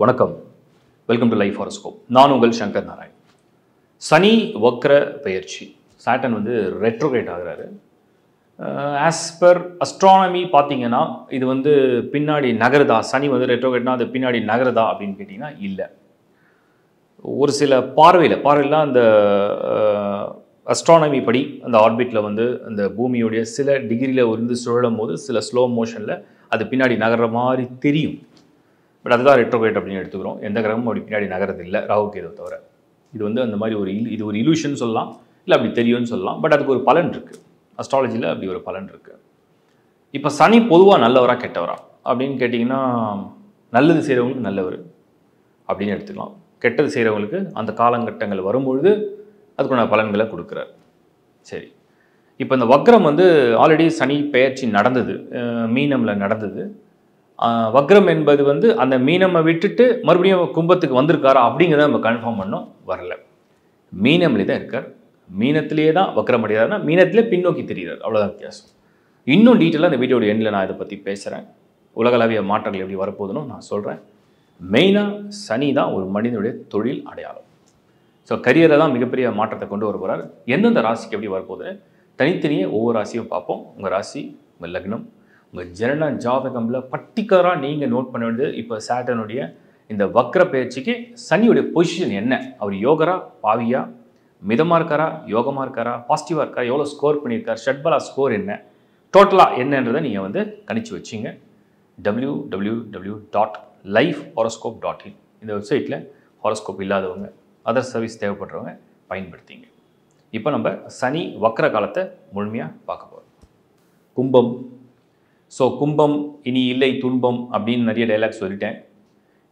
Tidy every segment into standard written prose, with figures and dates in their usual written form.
வணக்கம். Welcome to life horoscope. நான் உங்கள் சங்கர் நாராயண். சனி வக்ர பெயர்ச்சி, சாட்டன் வந்து ரெட்ரோகிரேட் ஆகிறாரு. ஆஸ் பர் அஸ்ட்ரானமி பார்த்தீங்கன்னா இது வந்து பின்னாடி நகருதா, சனி வந்து ரெட்ரோகிரேட்னா அது பின்னாடி நகருதா அப்படின்னு கேட்டிங்கன்னா இல்லை. ஒரு சில பார்வையிலாம் அந்த அஸ்ட்ரானமி படி அந்த ஆர்பிட்டில் வந்து அந்த பூமியுடைய சில டிகிரியில் இருந்து சுழலும் போது சில ஸ்லோ மோஷனில் அது பின்னாடி நகர்ற மாதிரி தெரியும். பட் அதுதான் ரெட்ரோகிரேட் அப்படின்னு எடுத்துக்கிறோம். எந்த கிரகமும் அப்படி பின்னாடி நகரது இல்லை, ராகு கேது தவிர. இது வந்து அந்த மாதிரி இது ஒரு இலூஷன் சொல்லலாம், இல்லை அப்படி தெரியும்னு சொல்லலாம். பட் அதுக்கு ஒரு பலன் இருக்குது, அஸ்ட்ராலஜியில் அப்படி ஒரு பலன் இருக்குது. இப்போ சனி பொதுவாக நல்லவரா கெட்டவரா அப்படின்னு கேட்டிங்கன்னா, நல்லது செய்கிறவங்களுக்கு நல்லவர் அப்படின்னு எடுத்துக்கலாம். கெட்டது செய்கிறவங்களுக்கு அந்த காலகட்டங்கள் வரும்பொழுது அதுக்கான பலன்களை கொடுக்குறார். சரி, இப்போ இந்த வக்ரம் வந்து ஆல்ரெடி சனி பெயர்ச்சி நடந்தது, மீனமில் நடந்தது. வக்ரம் என்பது வந்து அந்த மீனமை விட்டுட்டு மறுபடியும் கும்பத்துக்கு வந்திருக்காரா அப்படிங்கிறத நம்ம கன்ஃபார்ம் பண்ணோம். வரல, மீனம்லேயே தான் இருக்கார். மீனத்திலேயே தான் வக்ரம் அடைகிறாருன்னா மீனத்திலே பின்னோக்கி தெரிகிறார், அவ்வளோதான் வித்தியாசம். இன்னும் டீட்டெயிலாக இந்த வீடியோட எண்ணில் நான் இதை பற்றி பேசுகிறேன். உலகளவிய மாற்றங்கள் எப்படி வரப்போகுதுன்னு நான் சொல்கிறேன். மெயினாக சனி தான் ஒரு மனிதனுடைய தொழில் அடையாளம். ஸோ கரியரை தான் மிகப்பெரிய மாற்றத்தை கொண்டு வர போகிறார். எந்தெந்த ராசிக்கு எப்படி வரப்போகுதுன்னு தனித்தனியே ஒவ்வொரு ராசியும் பார்ப்போம். உங்கள் ராசி, உங்கள் லக்னம், உங்கள் ஜனன ஜாதகம்ல பர்டிகுலராக நீங்கள் நோட் பண்ண வேண்டியது, இப்போ சாட்டனுடைய இந்த வக்ர பயிற்சிக்கு சனியுடைய பொசிஷன் என்ன, அவர் யோகரா பாவியா, மிதமாக இருக்காரா, யோகமாக இருக்காரா, பாசிட்டிவாக இருக்காரா, எவ்வளோ ஸ்கோர் பண்ணியிருக்கார், ஷட்பலா ஸ்கோர் என்ன, டோட்டலாக என்னன்றதை நீங்கள் வந்து கணிச்சு வச்சிங்க. www.lifehoroscope.in இந்த வெப்சைட்டில் ஹாரோஸ்கோப் இல்லாதவங்க, அதர் சர்வீஸ் தேவைப்படுறவங்க பயன்படுத்திங்க. இப்போ நம்ம சனி வக்ர காலத்தை முழுமையாக பார்க்க போகிறோம். கும்பம். ஸோ கும்பம் இனி இல்லை துன்பம் அப்படின்னு நிறைய டைலாக் சொல்லிட்டேன்.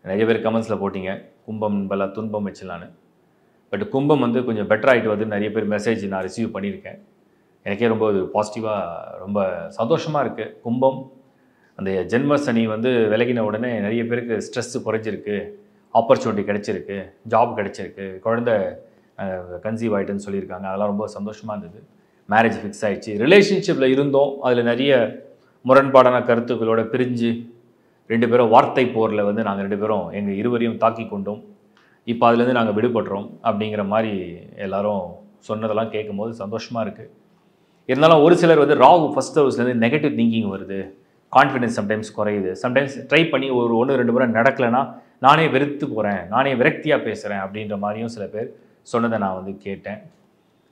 நிறைய பேர் கமெண்ட்ஸில் போட்டிங்க கும்பம் பல துன்பம் வச்சலான்னு. பட் கும்பம் வந்து கொஞ்சம் பெட்டர் ஆகிட்டு வந்து நிறைய பேர் மெசேஜ் நான் ரிசீவ் பண்ணியிருக்கேன். எனக்கே ரொம்ப பாசிட்டிவாக ரொம்ப சந்தோஷமாக இருக்குது. கும்பம் அந்த ஜென்ம சனி வந்து விலகின உடனே நிறைய பேருக்கு ஸ்ட்ரெஸ்ஸு குறைஞ்சிருக்கு, ஆப்பர்ச்சுனிட்டி கிடைச்சிருக்கு, ஜாப் கிடைச்சிருக்கு, குழந்தை கன்சீவ் ஆகிட்டுன்னு சொல்லியிருக்காங்க. அதெல்லாம் ரொம்ப சந்தோஷமாக இருந்தது. மேரேஜ் ஃபிக்ஸ் ஆகிடுச்சு. ரிலேஷன்ஷிப்பில் இருந்தோம், அதில் நிறைய முரண்பாடான கருத்துக்களோட பிரிஞ்சு 2 பேரும் வார்த்தை போரில் வந்து நாங்கள் 2 பேரும் எங்கள் இருவரையும் தாக்கி கொண்டோம், இப்போ அதுலேருந்து நாங்கள் விடுபடுறோம் அப்படிங்கிற மாதிரி எல்லாரும் சொன்னதெல்லாம் கேட்கும் போது சந்தோஷமாக இருக்குது. இருந்தாலும் ஒரு சிலர் வந்து ராகு ஃபஸ்ட் ஹவுஸ்லேருந்து நெகட்டிவ் திங்கிங் வருது, கான்ஃபிடென்ஸ் சம்டைம்ஸ் குறையுது, சம்டைம்ஸ் ட்ரை பண்ணி ஒரு 1-2 முறை நடக்கலைன்னா நானே வெறுத்து போகிறேன், நானே விரக்தியாக பேசுகிறேன் அப்படின்ற மாதிரியும் சில பேர் சொன்னதை நான் வந்து கேட்டேன்.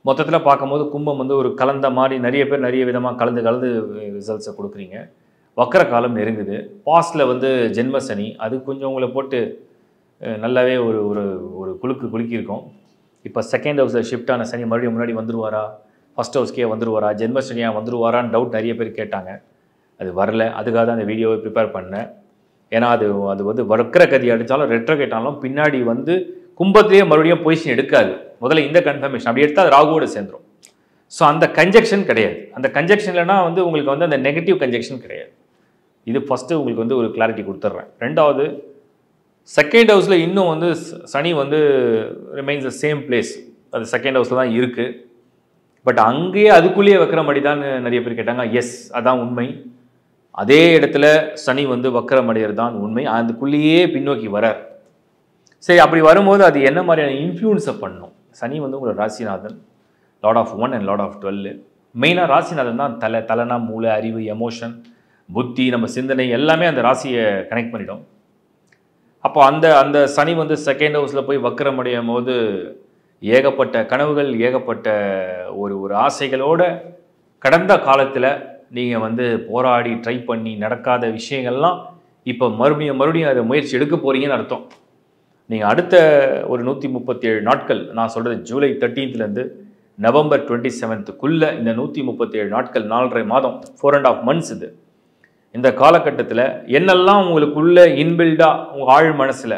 மொத்தத்தில் பார்க்கும்போது கும்பம் வந்து ஒரு கலந்த மாதிரி நிறைய பேர் நிறைய விதமாக கலந்து ரிசல்ட்ஸை கொடுக்குறீங்க. வக்ர காலம் நெருங்குது. பாஸ்டில் வந்து ஜென்ம சனி அது கொஞ்சம் உங்களை போட்டு நல்லாவே ஒரு ஒரு ஒரு குலுக்கியிருக்கோம். இப்போ செகண்ட் ஹவுஸில் ஷிஃப்ட் ஆன சனி மறுபடியும் முன்னாடி வந்துடுவாரா, ஃபஸ்ட் ஹவுஸ்க்கே வந்துடுவாரா, ஜென்ம சனியாக வந்துடுவாரான்னு டவுட் நிறைய பேர் கேட்டாங்க. அது வரல, அதுக்காக தான் அந்த வீடியோவை ப்ரிப்பேர் பண்ணேன். ஏன்னா அது வந்து வக்ர கதி அடித்தாலும் ரெட்ரோகேட் ஆனாலும் பின்னாடி வந்து கும்பத்திலேயே மறுபடியும் பொசிஷன் எடுக்காது. முதல்ல இந்த கன்ஃபர்மேஷன் அப்படி எடுத்தால் அது ராகுவோடு சேர்ந்துடும். ஸோ அந்த கன்ஜெக்ஷன் கிடையாது. அந்த கன்ஜெக்ஷன்லனா வந்து உங்களுக்கு வந்து அந்த நெகட்டிவ் கன்ஜெக்ஷன் கிடையாது. இது ஃபஸ்ட்டு உங்களுக்கு வந்து ஒரு கிளாரிட்டி கொடுத்துட்றேன். ரெண்டாவது, செகண்ட் ஹவுஸில் இன்னும் வந்து சனி வந்து ரிமைன்ஸ் த சேம் பிளேஸ், அது செகண்ட் ஹவுஸில் தான் இருக்குது. பட் அங்கேயே அதுக்குள்ளேயே வக்ரம் தான் நிறைய பேர் கேட்டாங்க. எஸ், அதான் உண்மை. அதே இடத்துல சனி வந்து வக்ரம் அடைகிறது தான் உண்மை. அதுக்குள்ளேயே பின்னோக்கி வரார். சரி, அப்படி வரும்போது அது என்ன மாதிரியான இன்ஃப்ளூயன்ஸை பண்ணும்? சனி வந்து உங்களோட ராசிநாதன், lord of 1 and lord of 12. மெயினாக ராசிநாதன் தான் தலைனா மூளை, அறிவு, எமோஷன், புத்தி, நம்ம சிந்தனை எல்லாமே அந்த ராசியை கனெக்ட் பண்ணிடும். அப்போ அந்த சனி வந்து செகண்ட் ஹவுஸில் போய் வக்ரம் அடையும் போது ஏகப்பட்ட கனவுகள், ஏகப்பட்ட ஒரு ஆசைகளோட கடந்த காலத்தில் நீங்கள் வந்து போராடி ட்ரை பண்ணி நடக்காத விஷயங்கள்லாம் இப்போ மறுபடியும் அதை முயற்சி எடுக்க போகிறீங்கன்னு அர்த்தம். நீங்கள் அடுத்த ஒரு 137 நாட்கள், நான் சொல்கிறது ஜூலை 13லேருந்து நவம்பர் 27க்குள்ளே இந்த 137 நாட்கள், 4.5 மாதம், 4.5 months இது. இந்த காலகட்டத்தில் என்னெல்லாம் உங்களுக்குள்ள இன்பில்டாக உங்கள் ஆழ் மனசில்,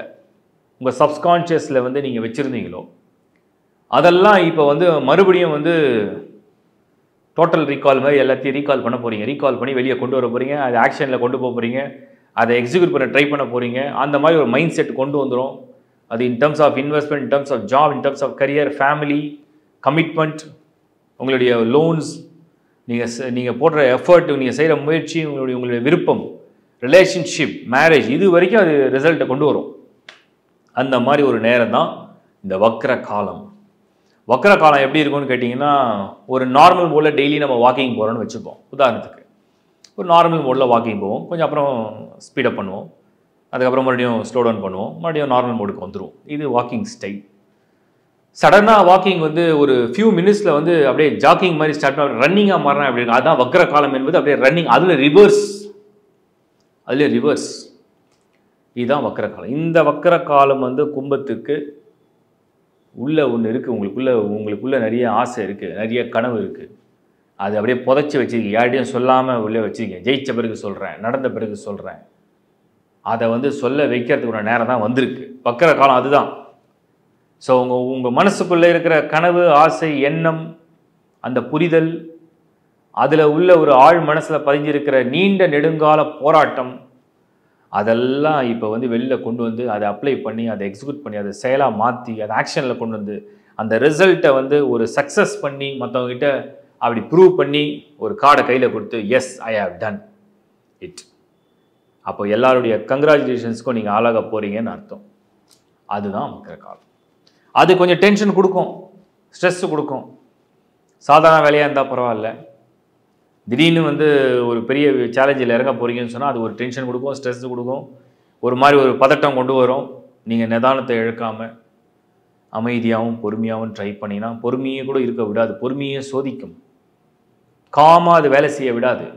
உங்கள் சப்கான்ஷியஸில் வந்து நீங்கள் வச்சுருந்தீங்களோ அதெல்லாம் இப்போ வந்து மறுபடியும் வந்து டோட்டல் ரீகால் மாதிரி எல்லாத்தையும் ரீகால் பண்ண போகிறீங்க. ரீகால் பண்ணி வெளியே கொண்டு வர போகிறீங்க, அதை ஆக்ஷனில் கொண்டு போக போகிறீங்க, அதை எக்ஸிக்யூட் பண்ண ட்ரை பண்ண போகிறீங்க. அந்த மாதிரி ஒரு மைண்ட் செட் கொண்டு வந்துடும். அது in terms of investment, in terms of job, in terms of career, family, commitment, உங்களுடைய லோன்ஸ், நீங்கள் போடுற எஃபர்ட், நீங்கள் செய்கிற முயற்சி, உங்களுடைய விருப்பம், ரிலேஷன்ஷிப், மேரேஜ், இது வரைக்கும் அது ரிசல்ட்டை கொண்டு வரும். அந்த மாதிரி ஒரு நேரம் தான் இந்த வக்ர காலம். வக்ர காலம் எப்படி இருக்கும்னு கேட்டிங்கன்னா, ஒரு நார்மல் மோடில் டெய்லி நம்ம வாக்கிங் போகிறோன்னு வச்சுப்போம். உதாரணத்துக்கு ஒரு நார்மல் மோடில் வாக்கிங் போவோம், கொஞ்சம் அப்புறம் ஸ்பீடப் பண்ணுவோம், அதுக்கப்புறம் மறுபடியும் ஸ்லோ டவுன் பண்ணுவோம், மறுபடியும் நார்மல் மோடுக்கு வந்துடும். இது வாக்கிங் ஸ்டைல். சடனாக வாக்கிங் வந்து ஒரு ஃபியூ மினிட்ஸில் வந்து அப்படியே ஜாக்கிங் மாதிரி ஸ்டார்ட் பண்ண ரன்னிங்காக மாறினா அப்படி இருக்கு. அதுதான் வக்ர காலம் என்பது. அப்படியே ரன்னிங், அதில் ரிவர்ஸ், இதுதான் வக்ர காலம். இந்த வக்ர காலம் வந்து கும்பத்துக்கு உள்ள ஒன்று இருக்குது. உங்களுக்குள்ள நிறைய ஆசை இருக்குது, நிறைய கனவு இருக்குது. அது அப்படியே புதைச்சி வச்சுருக்கீங்க, யார்கிட்டையும் சொல்லாமல் உள்ளே வச்சுருக்கீங்க. ஜெயித்த பிறகு சொல்கிறேன், நடந்த பிறகு சொல்கிறேன், அதை வந்து சொல்ல வைக்கிறதுக்கு ஒரு நேரம் தான் வந்திருக்கு. வக்ர காலம் அதுதான். ஸோ உங்கள் மனசுக்குள்ளே இருக்கிற கனவு, ஆசை, எண்ணம், அந்த புரிதல், அதில் உள்ள ஒரு ஆழ் மனசில் பதிஞ்சிருக்கிற நீண்ட நெடுங்கால போராட்டம், அதெல்லாம் இப்போ வந்து வெளியில் கொண்டு வந்து அதை அப்ளை பண்ணி, அதை எக்ஸிக்யூட் பண்ணி, அதை செயலாக மாற்றி, அதை ஆக்ஷனில் கொண்டு வந்து அந்த ரிசல்ட்டை வந்து ஒரு சக்ஸஸ் பண்ணி மற்றவங்ககிட்ட அப்படி ப்ரூவ் பண்ணி ஒரு கார்டை கையில் கொடுத்து yes I have done it. அப்போ எல்லாருடைய கங்க்ராச்சுலேஷன்ஸ்க்கும் நீங்கள் ஆளாக போகிறீங்கன்னு அர்த்தம். அதுதான் வக்ர காலம். அது கொஞ்சம் டென்ஷன் கொடுக்கும், ஸ்ட்ரெஸ்ஸு கொடுக்கும். சாதாரண வேலையாக இருந்தால் பரவாயில்ல, திடீர்னு வந்து ஒரு பெரிய சேலஞ்சில் இறங்க போகிறீங்கன்னு சொன்னால் அது ஒரு டென்ஷன் கொடுக்கும், ஸ்ட்ரெஸ்ஸு கொடுக்கும், ஒரு மாதிரி ஒரு பதட்டம் கொண்டு வரும். நீங்கள் நிதானத்தை இழக்காமல் அமைதியாகவும் பொறுமையாகவும் ட்ரை பண்ணினா, பொறுமையே கூட இருக்க விடாது, பொறுமையே சோதிக்கும், காமாக அது வேலை செய்ய விடாது.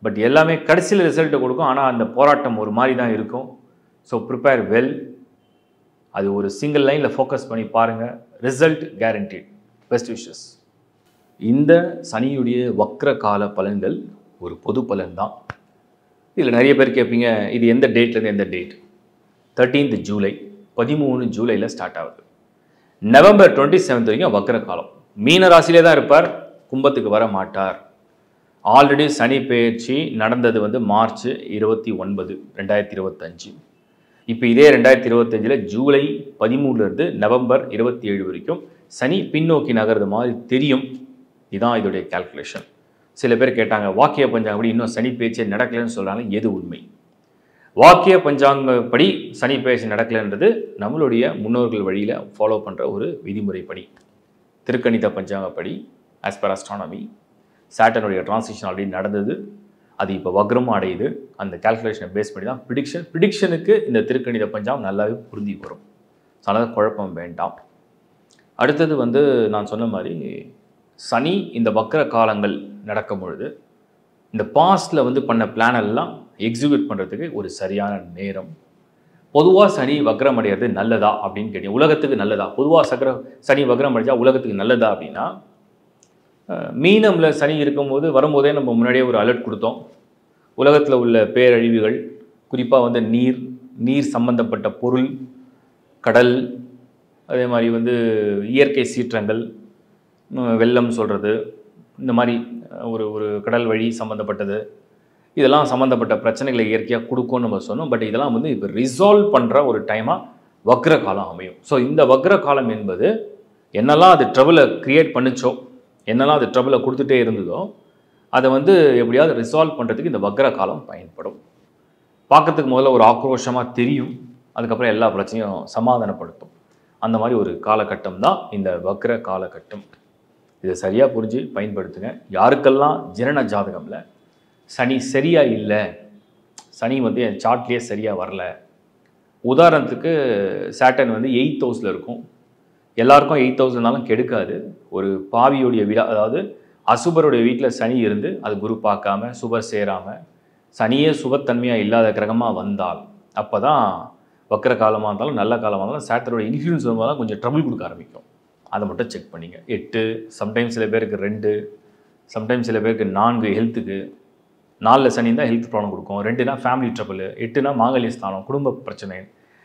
பட் எல்லாமே கடைசியில் ரிசல்ட்டை கொடுக்கும். ஆனால் அந்த போராட்டம் ஒரு மாதிரி தான் இருக்கும். So prepare well. அது ஒரு சிங்கிள் லைனில் ஃபோக்கஸ் பண்ணி பாருங்கள், ரிசல்ட் கேரண்டீட். Best wishes. இந்த சனியுடைய வக்ர கால பலன்கள் ஒரு பொது பலன் தான். இதில் நிறைய பேர் கேட்பீங்க, இது எந்த டேட்லேருந்து எந்த டேட்? 13th ஜூலை, 13 ஜூலையில் ஸ்டார்ட் ஆகுது. நவம்பர் 27 வரைக்கும் வக்ர காலம். மீன ராசியிலே தான் இருப்பார், கும்பத்துக்கு வர மாட்டார். ஆல்ரெடி சனி பெயர்ச்சி நடந்தது வந்து மார்ச் 29, 2025. இப்போ இதே 2025 ஜூலை 13லேருந்து நவம்பர் 27 வரைக்கும் சனி பின்னோக்கி நகர்றது மாதிரி தெரியும். இதுதான் இதோடைய கால்குலேஷன். சில பேர் கேட்டாங்க, வாக்கிய பஞ்சாங்கப்படி இன்னும் சனி பெயர்ச்சி நடக்கலைன்னு சொல்கிறாங்க, எது உண்மை? வாக்கிய பஞ்சாங்கப்படி சனி பெயர்ச்சி நடக்கலைன்றது நம்மளுடைய முன்னோர்கள் வழியில் ஃபாலோ பண்ணுற ஒரு விதிமுறைப்படி. திருக்கணித பஞ்சாங்கப்படி ஆஸ் பர் அஸ்ட்ரானமி சாட்டனுடைய டிரான்சிஷன் ஆல்ரெடி நடந்தது, அது இப்போ வக்ரம் அடையுது. அந்த கால்குலேஷனை பேஸ் பண்ணி தான் ப்ரிடிக்ஷனுக்கு இந்த திருக்கணித பஞ்சாங்கம் நல்லாவே புரிஞ்சு வரும். ஸோ அதனால் குழப்பம் வேண்டாம். அடுத்தது வந்து நான் சொன்ன மாதிரி சனி இந்த வக்ர காலங்கள் நடக்கும் பொழுது இந்த பாஸ்டில் வந்து பண்ண பிளான் எல்லாம் எக்ஸிக்யூட் பண்ணுறதுக்கு ஒரு சரியான நேரம். பொதுவாக சனி வக்ரம் அடைகிறது நல்லதா அப்படின்னு கேட்டீங்க, உலகத்துக்கு நல்லதா? பொதுவாக சனி வக்ரம் அடைச்சா உலகத்துக்கு நல்லதா அப்படின்னா, மீனமில் சனி இருக்கும்போது வரும்போதே நம்ம முன்னாடியே ஒரு அலர்ட் கொடுத்தோம். உலகத்தில் உள்ள பேரழிவுகள், குறிப்பாக வந்து நீர் சம்பந்தப்பட்ட பொருள், கடல், அதே மாதிரி வந்து இயற்கை சீற்றங்கள், வெள்ளம் சொல்கிறது, இந்த மாதிரி ஒரு கடல் வழி சம்மந்தப்பட்டது, இதெல்லாம் சம்மந்தப்பட்ட பிரச்சனைகளை இயற்கையாக கொடுக்கும்னு நம்ம சொன்னோம். பட் இதெல்லாம் வந்து இப்போ ரிசால்வ் பண்ணுற ஒரு டைமாக வக்ர காலம் அமையும். ஸோ இந்த வக்ர காலம் என்பது என்னெல்லாம் அது ட்ரபிளை க்ரியேட் பண்ணிச்சோ, என்னெல்லாம் அது ட்ரபிளை கொடுத்துட்டே இருந்ததோ, அதை வந்து எப்படியாவது ரிசால்வ் பண்ணுறதுக்கு இந்த வக்ர காலம் பயன்படும். பார்க்கறதுக்கு முதல்ல ஒரு ஆக்ரோஷமாக தெரியும், அதுக்கப்புறம் எல்லா பிரச்சனையும் சமாதானப்படுத்தும். அந்த மாதிரி ஒரு காலகட்டம் தான் இந்த வக்ர காலகட்டம். இதை சரியாக புரிஞ்சு பயன்படுத்துங்க. யாருக்கெல்லாம் ஜனன ஜாதகமில் சனி சரியாக இல்லை, சனி வந்து என் சார்ட்லேயே சரியாக வரல, உதாரணத்துக்கு சாட்டர்ன் வந்து 8th ஹவுஸில் இருக்கும், எல்லாருக்கும் 8th ஹவுஸ்னாலும் கெடுக்காது. ஒரு பாவியுடைய வீடு, அதாவது அசுபருடைய வீட்டில் சனி இருந்து அது குரு பார்க்காம சுபர் சேராமல் சனியே சுபத்தன்மையாக இல்லாத கிரகமாக வந்தால், அப்போ தான் வக்ர காலமாக இருந்தாலும் நல்ல காலமாக இருந்தாலும் சாட்டரோட இன்ஃப்ளூயன்ஸ் வரும்போது தான் கொஞ்சம் ட்ரபிள் கொடுக்க ஆரம்பிக்கும். அதை மட்டும் செக் பண்ணிங்க. 8, சம்டைம்ஸ் சில பேருக்கு 2, சம்டைம்ஸ் சில பேருக்கு 4 ஹெல்த்துக்கு. 4ல் சனி தான் ஹெல்த் ப்ராப்ளம் கொடுக்கும், 2னா ஃபேமிலி ட்ரபிள், 8னா மாங்கல்ய ஸ்தானம் குடும்ப பிரச்சனை,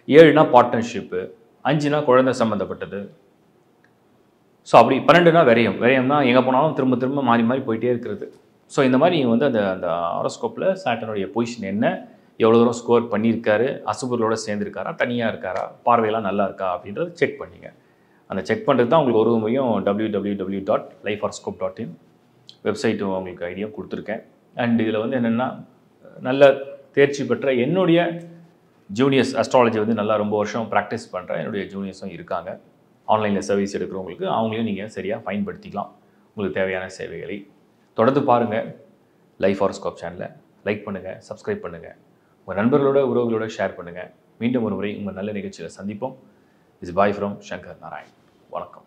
7னா பார்ட்னர்ஷிப்பு, 5னா குழந்தை சம்மந்தப்பட்டது. ஸோ அப்படி 12னா விரயம்னா எங்கே போனாலும் திரும்ப திரும்ப மாறி மாறி போயிட்டே இருக்கிறது. ஸோ இந்த மாதிரி நீங்கள் வந்து அந்த ஹாரோஸ்கோப்பில் சாட்டனுடைய பொசிஷன் என்ன, எவ்வளோ தூரம் ஸ்கோர் பண்ணியிருக்காரு, அசுபர்களோட சேர்ந்துருக்காரா, தனியாக இருக்காரா, பார்வையெல்லாம் நல்லா இருக்கா அப்படின்றத செக் பண்ணிங்க. அந்த செக் பண்ணுறது தான் உங்களுக்கு ஒரு முறையும் www.lifehoroscope.in வெப்சைட்டு உங்களுக்கு ஐடியா கொடுத்துருக்கேன். அண்ட் இதில் வந்து என்னென்னா, நல்ல தேர்ச்சி பெற்ற என்னுடைய ஜூனியர்ஸ் அஸ்ட்ராலஜி வந்து நல்லா ரொம்ப வருஷம் ப்ராக்டிஸ் பண்ணுற என்னுடைய ஜூனியர்ஸும் இருக்காங்க. ஆன்லைனில் சர்வீஸ் எடுக்கிறவங்களுக்கு அவங்களையும் நீங்கள் சரியாக பயன்படுத்திக்கலாம் உங்களுக்கு தேவையான சேவைகளை. தொடர்ந்து பாருங்கள் லைஃப் ஹாரோஸ்கோப் சேனலை. லைக் பண்ணுங்கள், சப்ஸ்கிரைப் பண்ணுங்கள், உங்கள் நண்பர்களோட உறவுகளோட ஷேர் பண்ணுங்கள். மீண்டும் ஒரு முறை உங்கள் நல்ல நிகழ்ச்சியில் சந்திப்போம். Is bye from Shankar Narayan. வணக்கம்.